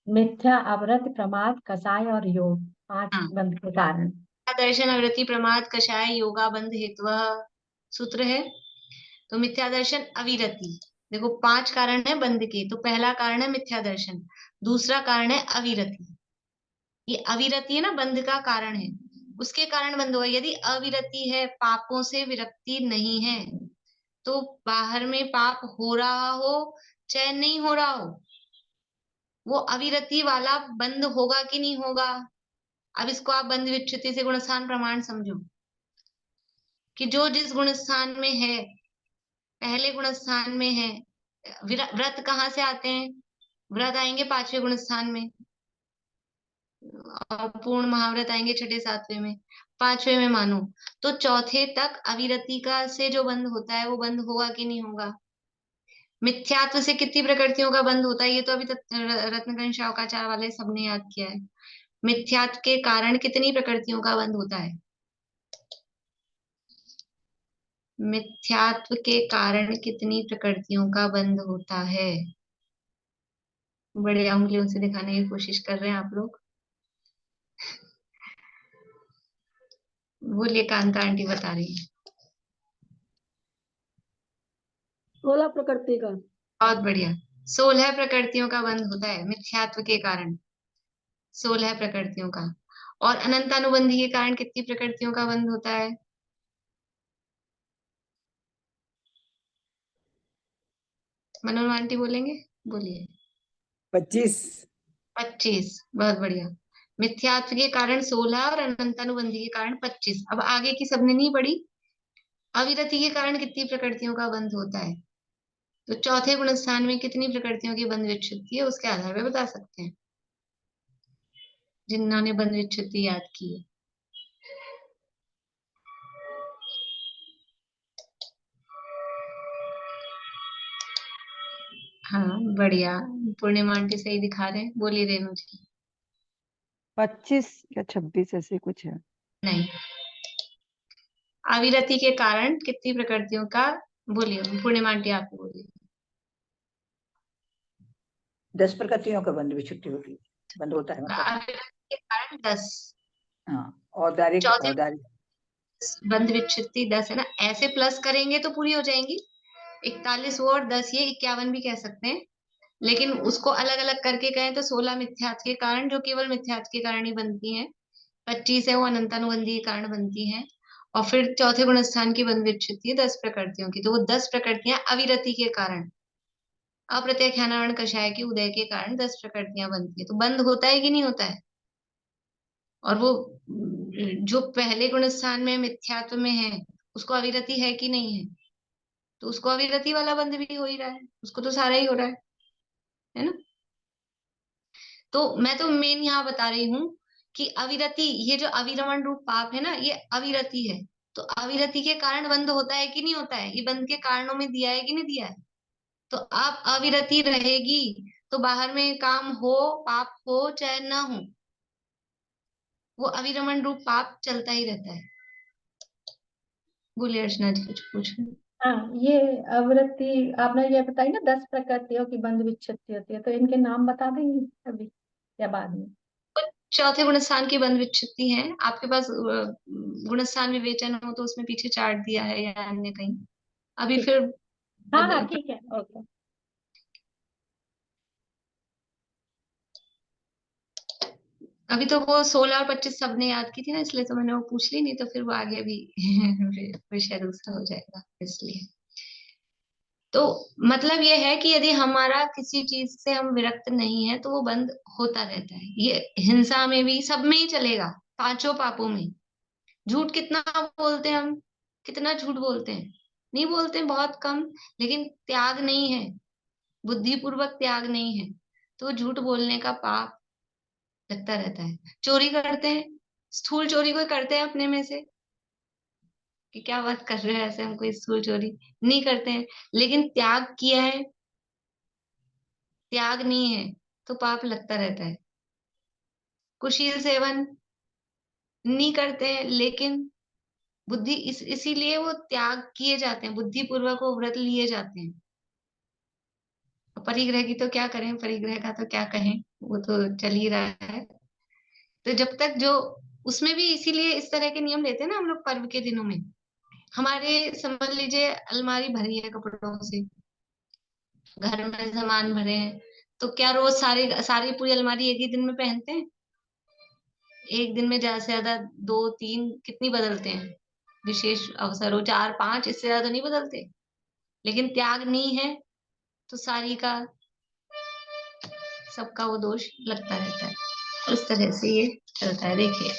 Speaker 10: मिथ्या, अवरत, प्रमाद, कसाय और योग, 5
Speaker 1: हाँ,
Speaker 10: बंध के कारण।
Speaker 1: दर्शन, अवृत्ति, प्रमाद, कषाय, योगा, बंध, हेतवः सूत्र है। तो मिथ्या दर्शन, अविरति, देखो 5 कारण है बंध के। तो पहला कारण है मिथ्या दर्शन, दूसरा कारण है अविरति। ये अविरति है ना, बंध का कारण है, उसके कारण बंद हुआ। यदि अविरति है, पापों से विरक्ति नहीं है, तो बाहर में पाप हो रहा हो चाहे नहीं हो रहा हो, वो अविरति वाला बंद होगा कि नहीं होगा। अब इसको आप बंध विच्छित्ति से गुणस्थान प्रमाण समझो कि जो जिस गुणस्थान में है, पहले गुणस्थान में है, व्रत कहाँ से आते हैं, व्रत आएंगे 5वें गुणस्थान में, और पूर्ण महाव्रत आएंगे 6ठे 7वें में, 5वें में मानो, तो चौथे तक अविरति का से जो बंध होता है वो बंद होगा कि नहीं होगा। मिथ्यात्व से कितनी प्रकृतियों का बंध होता है, ये तो अभी तक रत्नगंज शावकाचार्य वाले सबने याद किया है। मिथ्यात्व के कारण कितनी प्रकृतियों का बंध होता है, मिथ्यात्व के कारण कितनी प्रकृतियों का बंध होता है। बड़े उंगलियों से दिखाने की कोशिश कर रहे हैं आप लोग, बोलिए, कांता आंटी बता रही है।
Speaker 3: 16 प्रकृति का।
Speaker 1: बहुत बढ़िया, 16 प्रकृतियों का बंध होता है मिथ्यात्व के कारण, 16 प्रकृतियों का। और अनंतानुबंधी के कारण कितनी प्रकृतियों का बंध होता है, मनोरमा आंटी बोलेंगे, बोलिए।
Speaker 2: 25।
Speaker 1: 25, बहुत बढ़िया। मिथ्यात्व के कारण 16 और अनंतानुबंधी के कारण 25। अब आगे की सबने नहीं पढ़ी। अविरति के कारण कितनी प्रकृतियों का बंध होता है, तो चौथे गुणस्थान में कितनी प्रकृतियों की बंध विच्छित्ति है, उसके आधार पे बता सकते हैं जिन्होंने बंध विच्छित्ति याद की है। हाँ बढ़िया, पूर्णिमा आंटी सही दिखा रहे हैं, बोलिए रेणु जी।
Speaker 9: 25 या 26 ऐसे कुछ है।
Speaker 1: नहीं, अविरति के कारण कितनी प्रकृतियों का, बोलिए पूर्णिमा आंटी, आप बोलिए।
Speaker 7: 10 प्रकृतियों का बंध विच्छित्ति होती है, बंद होता है मतलब।
Speaker 1: अविरति के कारण 10,
Speaker 7: हाँ, औदारिक
Speaker 1: चौथे
Speaker 7: औदारिक
Speaker 1: बंध विच्छित्ति 10 है ना, ऐसे प्लस करेंगे तो पूरी हो जाएंगी। 41 वो और 10 ये 51 भी कह सकते हैं, लेकिन उसको अलग अलग करके कहें तो 16 मिथ्यात्व के कारण, जो केवल मिथ्यात्व के कारण ही बनती हैं। 25 है वो अनंतानुबंधी के कारण बनती हैं। और फिर चौथे गुणस्थान की बंध विच्छित्ति है 10 प्रकृतियों की, तो वो 10 प्रकृतियां अविरति के कारण, अप्रत्याख्यानावरण कषाय के उदय के कारण 10 प्रकृतियां बनती है। तो बंद होता है कि नहीं होता है, और वो जो पहले गुण स्थान में मिथ्यात्व में है, उसको अविरति है कि नहीं है? तो उसको अविरति वाला बंध भी हो ही रहा है, उसको तो सारा ही हो रहा है ना? तो मैं तो मेन यहाँ बता रही हूँ कि अविरति, ये जो अविरमण रूप पाप है ना, ये अविरति है। तो अविरति के कारण बंध होता है कि नहीं होता है? ये बंध के कारणों में दिया है कि नहीं दिया है? तो आप अविरति रहेगी तो बाहर में काम हो, पाप हो चाहे ना हो, वो अविरमण रूप पाप चलता ही रहता है। बोलिए अर्चना जी, कुछ पूछो।
Speaker 10: हाँ, ये आवृत्ति आपने ये बताई ना 10 प्रकृतियों की बंध विच्छित्ति होती है, तो इनके नाम बता देंगे अभी या बाद में?
Speaker 1: चौथे गुणस्थान की बंध विच्छित्ति है। आपके पास गुणस्थान विवेचन हो तो उसमें पीछे चार्ट दिया है या अन्य कहीं। अभी
Speaker 10: ठीक।
Speaker 1: फिर
Speaker 10: हाँ हाँ ठीक है, ओके।
Speaker 1: अभी तो वो 16 और 25 सबने याद की थी ना, इसलिए तो मैंने वो पूछ ली, नहीं तो फिर वो आगे भी विषय दूसरा हो जाएगा इसलिए। तो मतलब ये है कि यदि हमारा किसी चीज से हम विरक्त नहीं है तो वो बंद होता रहता है। ये हिंसा में भी, सब में ही चलेगा, पांचों पापों में। झूठ कितना बोलते हैं हम, कितना झूठ बोलते हैं? नहीं बोलते हैं, बहुत कम, लेकिन त्याग नहीं है, बुद्धिपूर्वक त्याग नहीं है, तो झूठ बोलने का पाप लगता रहता है। चोरी करते हैं, स्थूल चोरी कोई करते हैं अपने में से कि क्या बात कर रहे हैं, ऐसे हम कोई स्थूल चोरी नहीं करते हैं, लेकिन त्याग किया है, त्याग नहीं है तो पाप लगता रहता है। कुशील सेवन नहीं करते हैं, लेकिन बुद्धि इसीलिए वो त्याग किए जाते हैं, बुद्धिपूर्वक वो व्रत लिए जाते हैं। परिग्रह की तो क्या करें, परिग्रह का तो क्या कहें, वो तो चल ही रहा है। तो जब तक जो, उसमें भी इसीलिए इस तरह के नियम लेते हैं ना हम लोग पर्व के दिनों में। हमारे समझ लीजिए अलमारी भरी है कपड़ों से, घर में सामान भरे हैं, तो क्या रोज सारी पूरी अलमारी एक ही दिन में पहनते हैं? एक दिन में ज्यादा से ज्यादा 2 3 कितनी बदलते हैं? विशेष अवसरों 4 5, इससे ज्यादा तो नहीं बदलते। लेकिन त्याग नहीं है तो सारी का सबका वो दोष लगता रहता है। इस तरह से ये चलता है। देखिए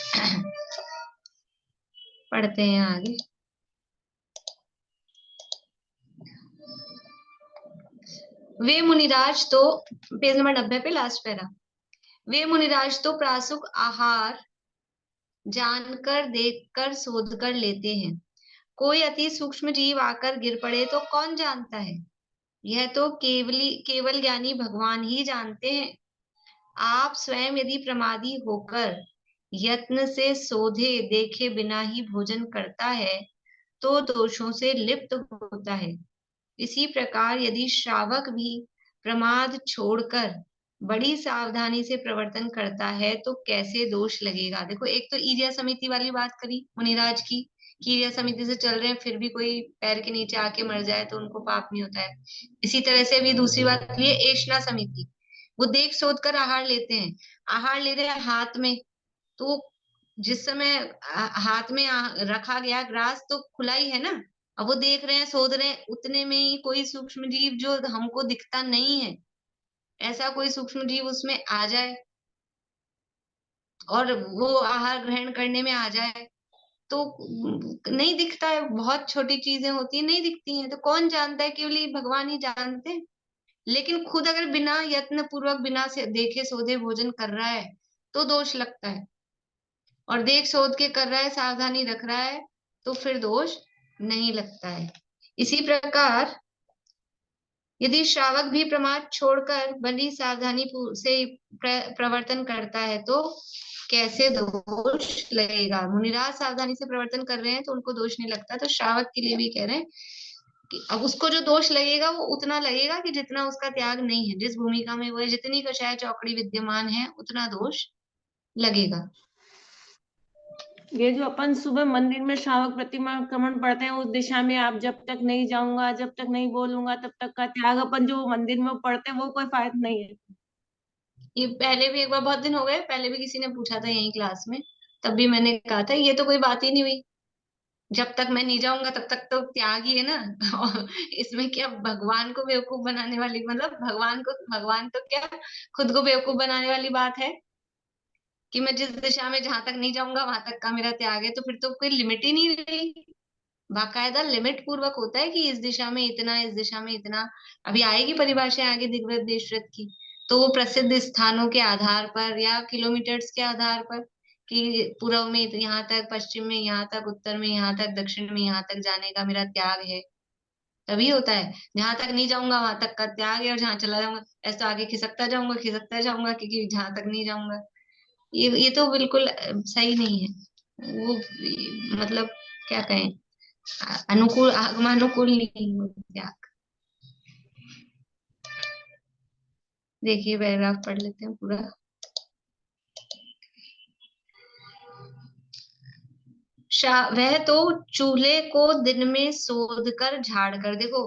Speaker 1: पढ़ते हैं आगे। वे मुनिराज तो, पेज नंबर 90 पे लास्ट पैरा। वे मुनिराज तो प्रासुक आहार जानकर देखकर शोध कर लेते हैं, कोई अति सूक्ष्म जीव आकर गिर पड़े तो कौन जानता है? यह तो केवल ज्ञानी भगवान ही जानते हैं। आप स्वयं यदि प्रमादी होकर यत्न से शोधे देखे बिना ही भोजन करता है तो दोषों से लिप्त होता है। इसी प्रकार यदि श्रावक भी प्रमाद छोड़कर बड़ी सावधानी से प्रवर्तन करता है तो कैसे दोष लगेगा? देखो, एक तो ईर्ष्या समिति वाली बात करी मुनिराज की, कि ईर्ष्या समिति से चल रहे हैं फिर भी कोई पैर के नीचे आके मर जाए तो उनको पाप नहीं होता है। इसी तरह से भी दूसरी बात ये एषणा समिति, वो देख सोच कर आहार लेते हैं। आहार ले रहे हैं हाथ में, तो जिस समय हाथ में रखा गया ग्रास तो खुला ही है ना, अब वो देख रहे हैं शोध रहे हैं, उतने में ही कोई सूक्ष्म जीव जो हमको दिखता नहीं है, ऐसा कोई सूक्ष्म जीव उसमें आ जाए और वो आहार ग्रहण करने में आ जाए, तो नहीं दिखता है। बहुत छोटी चीजें होती है, नहीं दिखती हैं, तो कौन जानता है? केवल भगवान ही जानते हैं। लेकिन खुद अगर बिना यत्न पूर्वक बिना से देखे सोधे भोजन कर रहा है तो दोष लगता है, और देख सोध के कर रहा है, सावधानी रख रहा है, तो फिर दोष नहीं लगता है। इसी प्रकार यदि श्रावक भी प्रमाद छोड़कर बड़ी सावधानी से प्रवर्तन करता है तो कैसे दोष लगेगा? मुनिराज सावधानी से प्रवर्तन कर रहे हैं तो उनको दोष नहीं लगता, तो श्रावक के लिए भी कह रहे हैं कि अब उसको जो दोष लगेगा वो उतना लगेगा कि जितना उसका त्याग नहीं है, जिस भूमिका में वो है, जितनी कषाय चौकड़ी विद्यमान है, उतना दोष लगेगा।
Speaker 8: ये जो अपन सुबह मंदिर में श्रावक प्रतिमा क्रमण पढ़ते हैं, उस दिशा में आप जब तक नहीं जाऊंगा, जब तक नहीं बोलूंगा, तब तक का त्याग अपन जो मंदिर में पढ़ते हैं वो कोई फायदा नहीं है।
Speaker 1: ये पहले भी एक बार, बहुत दिन हो गए, पहले भी किसी ने पूछा था यही क्लास में, तब भी मैंने कहा था ये तो कोई बात ही नहीं हुई, जब तक मैं नहीं जाऊंगा तब तक तो त्याग ही है ना। और इसमें क्या भगवान को बेवकूफ बनाने वाली, मतलब भगवान तो क्या खुद को बेवकूफ बनाने वाली बात है? कि मैं जिस दिशा में जहां तक नहीं जाऊंगा वहां तक का मेरा त्याग है, तो फिर तो कोई लिमिट ही नहीं रही। बाकायदा लिमिट पूर्वक होता है कि इस दिशा में इतना, इस दिशा में इतना। अभी आएगी परिभाषाएं आगे दिग्व्रत देशव्रत की, तो वो प्रसिद्ध स्थानों के आधार पर या किलोमीटर्स के आधार पर कि पूर्व में यहाँ तक, पश्चिम में यहाँ तक, उत्तर में यहाँ तक, दक्षिण में यहाँ तक जाने का मेरा त्याग है, तभी होता है। जहां तक नहीं जाऊंगा वहां तक का त्याग है, और जहां चला जाऊंगा ऐसा तो आगे खिसकता जाऊंगा क्योंकि जहां तक नहीं जाऊंगा। ये तो बिल्कुल सही नहीं है। वो मतलब क्या कहें, अनुकूल, आगमानुकूल नहीं हो त्याग। देखिए पैराग्राफ पढ़ लेते हैं पूरा। वह तो चूल्हे को दिन में सोध कर झाड़ कर, देखो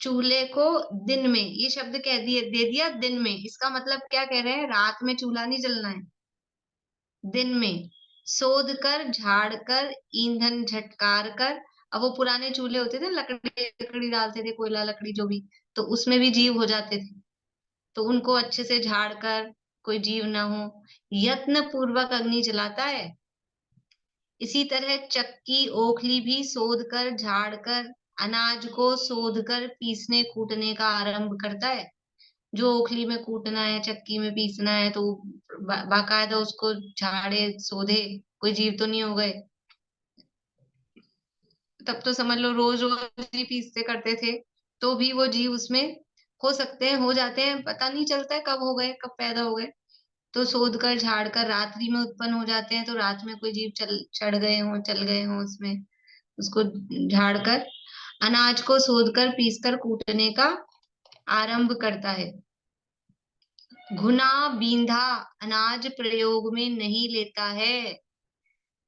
Speaker 1: चूल्हे को दिन में, ये शब्द कह दिए, दे दिया दिन में, इसका मतलब क्या कह रहे हैं, रात में चूल्हा नहीं जलना है, दिन में सोध कर, झाड़ कर, ईंधन झटकार कर। अब वो पुराने चूल्हे होते थे, लकड़ी लकड़ी डालते थे, कोयला लकड़ी जो भी, तो उसमें भी जीव हो जाते थे, तो उनको अच्छे से झाड़ कर, कोई जीव ना हो, यत्न पूर्वक अग्नि जलाता है। इसी तरह चक्की ओखली भी सोध कर, झाड़ कर, अनाज को सोध कर पीसने कूटने का आरंभ करता है। जो ओखली में कूटना है, चक्की में पीसना है, तो बाकायदा उसको झाड़े सोधे, कोई जीव तो नहीं हो गए। तब तो समझ लो रोज रोज ही पीसते करते थे, तो भी वो जीव उसमें हो सकते हैं, हो जाते हैं, पता नहीं चलता है कब हो गए, कब पैदा हो गए। तो सोध कर, झाड़ कर रात्रि में उत्पन्न हो जाते हैं, तो रात में कोई जीव चढ़ गए हों, चल गए हों उसमें, उसको झाड़ कर, अनाज को सोध कर पीस कर कूटने का आरंभ करता है। घुना बींधा अनाज प्रयोग में नहीं लेता है।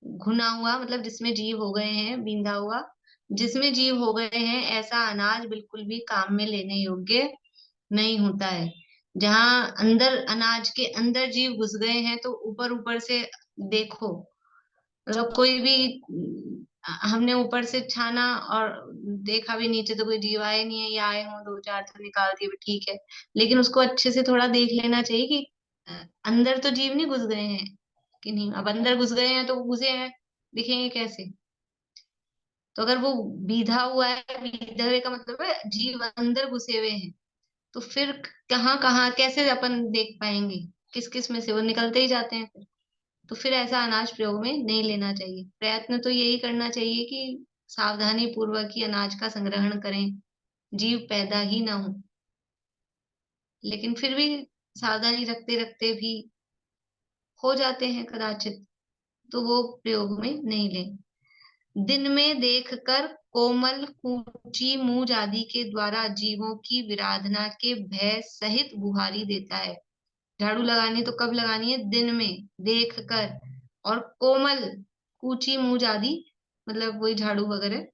Speaker 1: घुना हुआ मतलब जिसमें जीव हो गए हैं, बींधा हुआ जिसमें जीव हो गए हैं, ऐसा अनाज बिल्कुल भी काम में लेने योग्य नहीं होता है। जहां अंदर, अनाज के अंदर जीव घुस गए हैं, तो ऊपर ऊपर से देखो, मतलब कोई भी हमने ऊपर से छाना और देखा भी नीचे तो कोई जीव आए नहीं है, या आए हों दो चार तो निकाल दिए भी ठीक है, लेकिन उसको अच्छे से थोड़ा देख लेना चाहिए कि अंदर तो जीव नहीं घुस गए हैं कि नहीं। अब अंदर घुस गए हैं तो वो घुसे हैं, दिखेंगे कैसे। तो अगर वो बीधा हुआ है, बीधा हुए का मतलब है जीव अंदर घुसे हुए हैं, तो फिर कहाँ कहाँ कैसे अपन देख पाएंगे, किस किस में से वो निकलते ही जाते हैं फिर। तो फिर ऐसा अनाज प्रयोग में नहीं लेना चाहिए। प्रयत्न तो यही करना चाहिए कि सावधानी पूर्वक ही अनाज का संग्रहण करें, जीव पैदा ही ना हो। लेकिन फिर भी सावधानी रखते रखते भी हो जाते हैं कदाचित, तो वो प्रयोग में नहीं लें। दिन में देखकर कोमल कूची मूंज आदि के द्वारा जीवों की विराधना के भय सहित बुहारी देता है। झाड़ू लगानी तो कब लगानी है, दिन में देख कर, और कोमल कूची मूंज आदि मतलब वही झाड़ू वगैरह,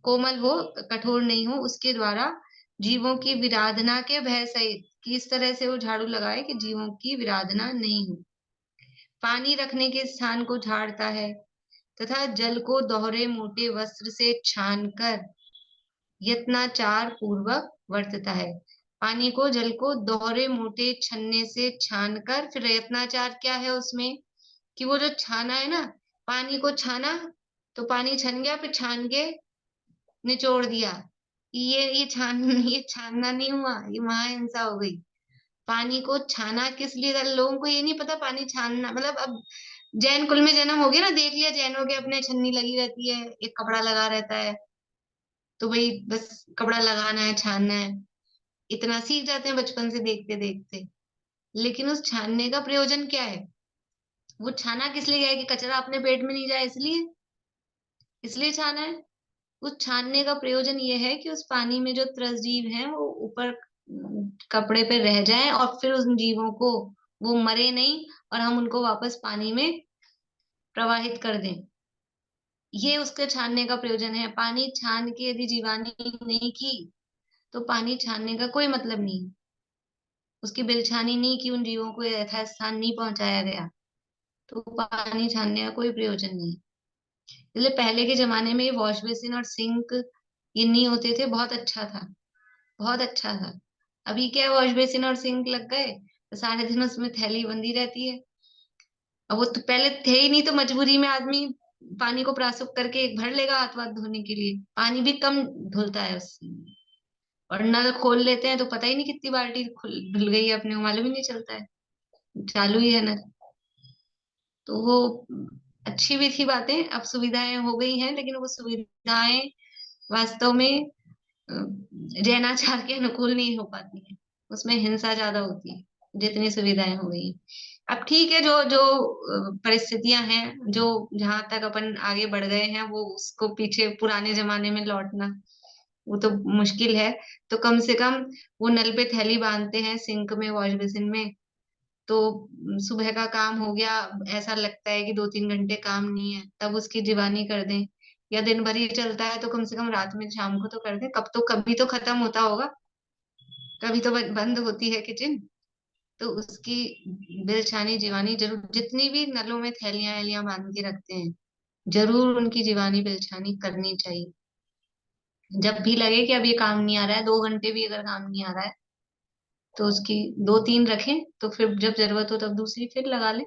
Speaker 1: कोमल हो, कठोर नहीं हो, उसके द्वारा जीवों की विराधना के भय सहित, कि इस तरह से वो झाड़ू लगाए कि जीवों की विराधना नहीं हो। पानी रखने के स्थान को झाड़ता है तथा जल को दोहरे मोटे वस्त्र से छानकर यत्नाचार पूर्वक वर्तता है। पानी को, जल को दोहरे मोटे छन्ने से छानकर, फिर यत्नाचार क्या है उसमें, कि वो जो छाना है ना, पानी को छाना तो पानी छन गया, फिर छान के निचोड़ दिया, ये छानना नहीं हुआ, ये महाहिंसा हो गई। पानी को छाना किस लिए था, लोगों को ये नहीं पता पानी छानना मतलब। अब जैन कुल में जन्म हो गया ना, देख लिया जैनों के अपने छन्नी लगी रहती है, एक कपड़ा लगा रहता है, तो भाई बस कपड़ा लगाना है, छानना है, इतना सीख जाते हैं बचपन से देखते देखते। लेकिन उस छानने का प्रयोजन क्या है, वो छाना किस लिए गया है, कि कचरा अपने पेट में नहीं जाए इसलिए, इसलिए छाना है। उस छानने का प्रयोजन ये है कि उस पानी में जो त्रसजीव हैं वो ऊपर कपड़े पे रह जाएं, और फिर उन जीवों को, वो मरे नहीं, और हम उनको वापस पानी में प्रवाहित कर दें। ये उसके छानने का प्रयोजन है। पानी छान के यदि जीवानी नहीं की, तो पानी छानने का कोई मतलब नहीं, उसकी बिलछानी नहीं की, उन जीवों को यथास्थान नहीं पहुंचाया गया, तो पानी छानने का कोई प्रयोजन नहीं। इसलिए पहले के जमाने में वॉश बेसिन और सिंक ये नहीं होते थे, बहुत अच्छा था, बहुत अच्छा था। अभी क्या वॉश बेसिन और सिंक लग गए तो सारे दिन उसमें थैली बंधी रहती है, अब वो तो पहले थे ही नहीं, तो मजबूरी में आदमी पानी को प्रासुप करके एक भर लेगा हाथ वाथ धोने के लिए, पानी भी कम धुलता है उससे। और नल खोल लेते हैं तो पता ही नहीं कितनी बाल्टी धुल गई है, अपने को मालूम ही नहीं चलता है, चालू ही है नल। तो वो अच्छी भी थी बातें, अब सुविधाएं हो गई हैं, लेकिन वो सुविधाएं वास्तव में जैनाचार के अनुकूल नहीं हो पाती है, उसमें हिंसा ज्यादा होती है जितनी सुविधाएं हो गई। अब ठीक है, जो जो परिस्थितियां हैं, जो जहां तक अपन आगे बढ़ गए हैं, वो उसको पीछे पुराने जमाने में लौटना वो तो मुश्किल है। तो कम से कम वो नल पे थैली बांधते हैं सिंक में, वॉश बेसिन में, तो सुबह का काम हो गया, ऐसा लगता है कि 2-3 घंटे काम नहीं है, तब उसकी दीवानी कर दें। या दिन भर ही चलता है तो कम से कम रात में शाम को तो कर दें, कभी तो खत्म होता होगा, कभी तो बंद होती है किचन। तो उसकी बिलछानी जीवानी जरूर, जितनी भी नलों में थैलियां वैलियां बांध के रखते हैं, जरूर उनकी जीवानी बिलछानी करनी चाहिए। जब भी लगे कि अब ये काम नहीं आ रहा है, 2 घंटे भी अगर काम नहीं आ रहा है, तो उसकी 2-3 रखें, तो फिर जब जरूरत हो तब दूसरी फिर लगा ले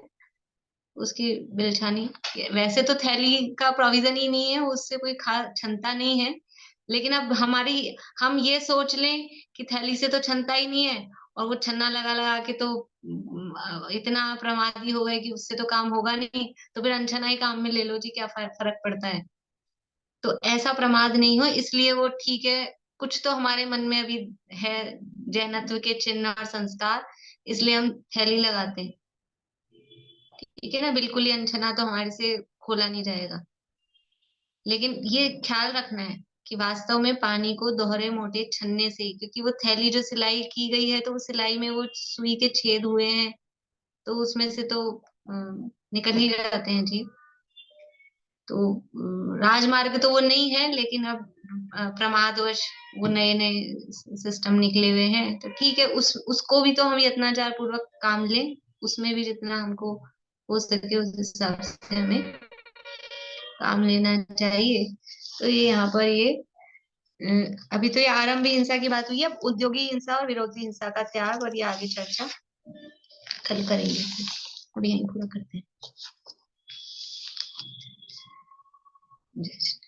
Speaker 1: उसकी बिलछानी। वैसे तो थैली का प्रोविजन ही नहीं है, उससे कोई खास क्षमता नहीं है, लेकिन अब हम ये सोच लें कि थैली से तो क्षमता ही नहीं है, और वो छन्ना लगा लगा के तो इतना प्रमादी हो गए कि उससे तो काम होगा नहीं, तो फिर अनछना ही काम में ले लो जी, क्या फर्क पड़ता है। तो ऐसा प्रमाद नहीं हो, इसलिए वो ठीक है। कुछ तो हमारे मन में अभी है जैनत्व के चिन्ह और संस्कार, इसलिए हम थैली लगाते हैं, ठीक है ना। बिल्कुल ही अनछना तो हमारे से खोला नहीं जाएगा, लेकिन ये ख्याल रखना है कि वास्तव में पानी को दोहरे मोटे छन्ने से ही, क्योंकि वो थैली जो सिलाई की गई है, तो वो सिलाई में वो सुई के छेद हुए हैं, तो उसमें से तो निकल ही जाते हैं जी। तो राजमार्ग तो वो नहीं है, लेकिन अब प्रमादवश वो नए नए सिस्टम निकले हुए हैं, तो ठीक है, उसको भी तो हम यत्नाचार पूर्वक काम लें, उसमें भी जितना हमको हो सके उस हिसाब से हमें काम लेना चाहिए। तो ये यहाँ पर ये अभी तो ये आरंभी हिंसा की बात हुई है, अब उद्योगी हिंसा और विरोधी हिंसा का त्याग, और ये आगे चर्चा कल करेंगे। अभी यहीं पूरा करते हैं। जय श्री